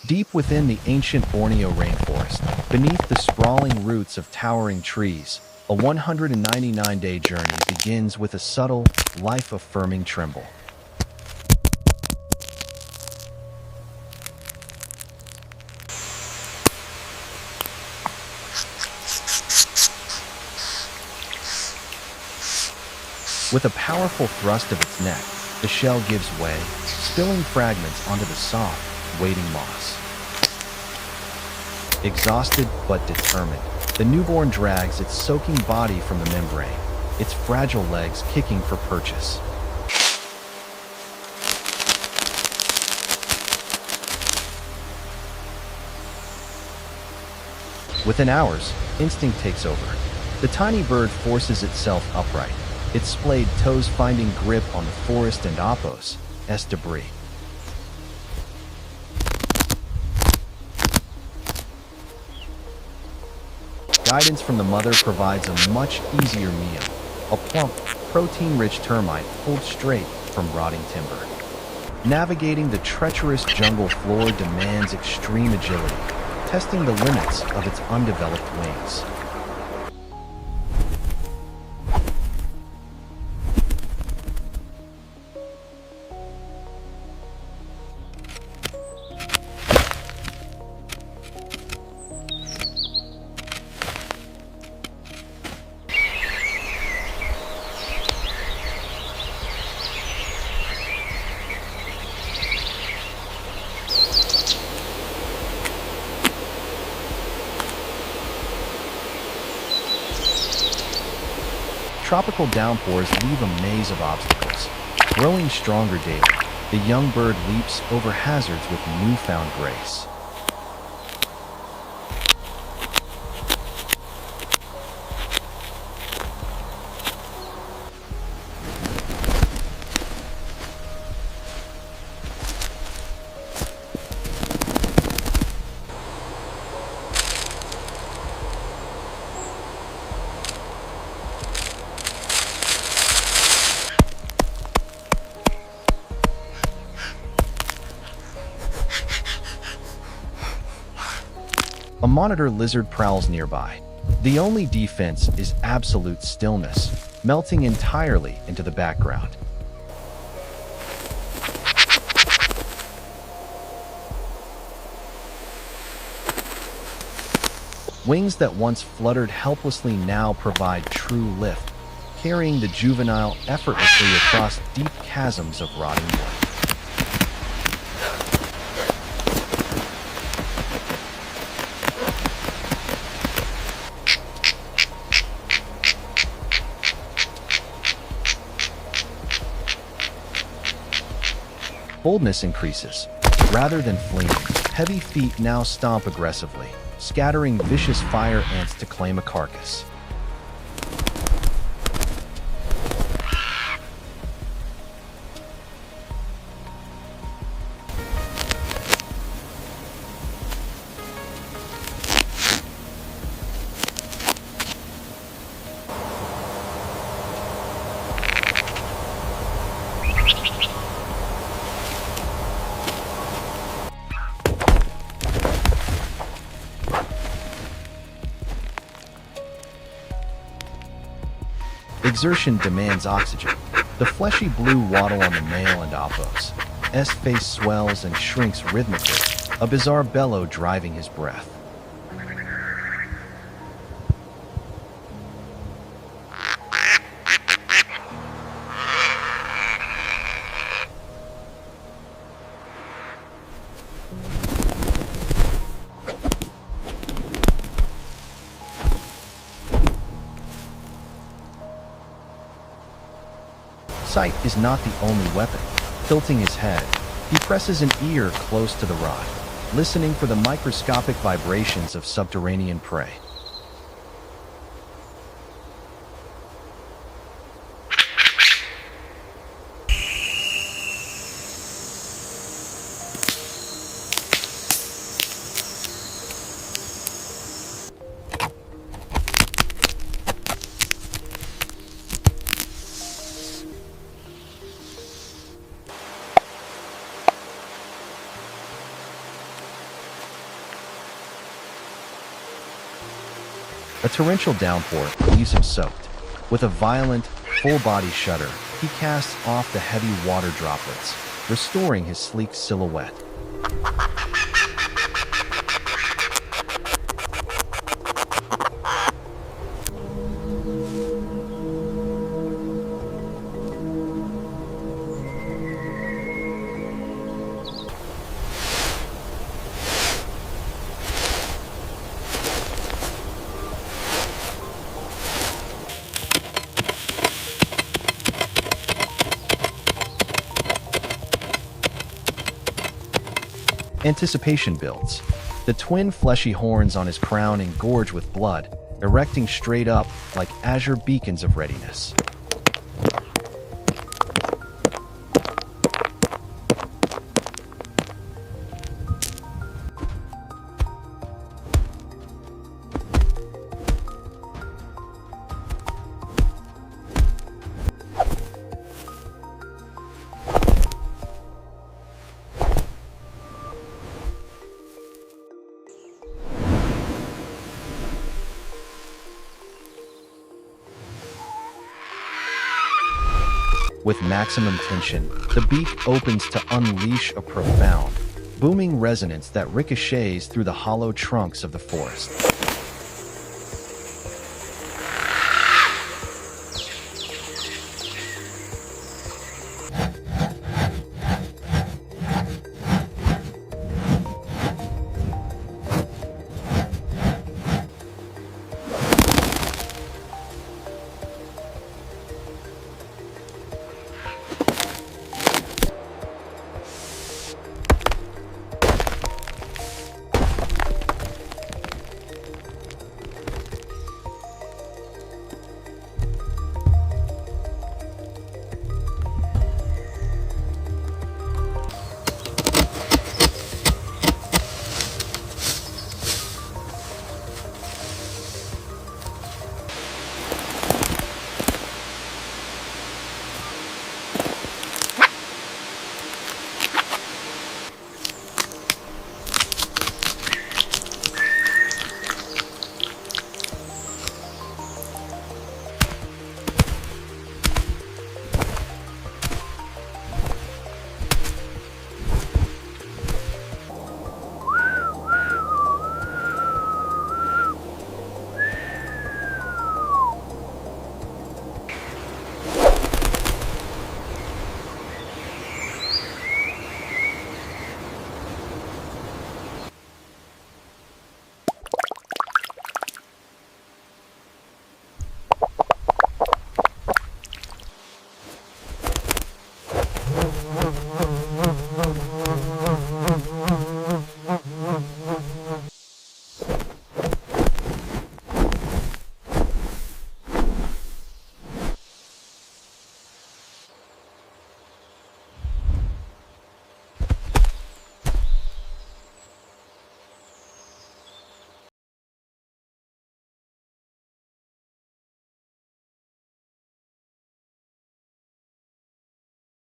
Deep within the ancient Borneo Rainforest, beneath the sprawling roots of towering trees, a 199-day journey begins with a subtle, life-affirming tremble. With a powerful thrust of its neck, the shell gives way, spilling fragments onto the soft, waiting moss. Exhausted but determined, the newborn drags its soaking body from the membrane, its fragile legs kicking for purchase. Within hours, instinct takes over. The tiny bird forces itself upright, its splayed toes finding grip on the forest and Apos' debris. Guidance from the mother provides a much easier meal, a plump, protein-rich termite pulled straight from rotting timber. Navigating the treacherous jungle floor demands extreme agility, testing the limits of its undeveloped wings. Tropical downpours leave a maze of obstacles. Growing stronger daily, the young bird leaps over hazards with newfound grace. A monitor lizard prowls nearby. The only defense is absolute stillness, melting entirely into the background. Wings that once fluttered helplessly now provide true lift, carrying the juvenile effortlessly across deep chasms of rotting wood. Boldness increases. Rather than fleeing, heavy feet now stomp aggressively, scattering vicious fire ants to claim a carcass. Exertion demands oxygen. The fleshy blue waddle on the male and Apos' face swells and shrinks rhythmically, a bizarre bellow driving his breath. Sight is not the only weapon. Tilting his head, he presses an ear close to the rod, listening for the microscopic vibrations of subterranean prey. A torrential downpour leaves him soaked. With a violent, full-body shudder, he casts off the heavy water droplets, restoring his sleek silhouette. Anticipation builds. The twin fleshy horns on his crown engorge with blood, erecting straight up like azure beacons of readiness. With maximum tension, the beak opens to unleash a profound, booming resonance that ricochets through the hollow trunks of the forest.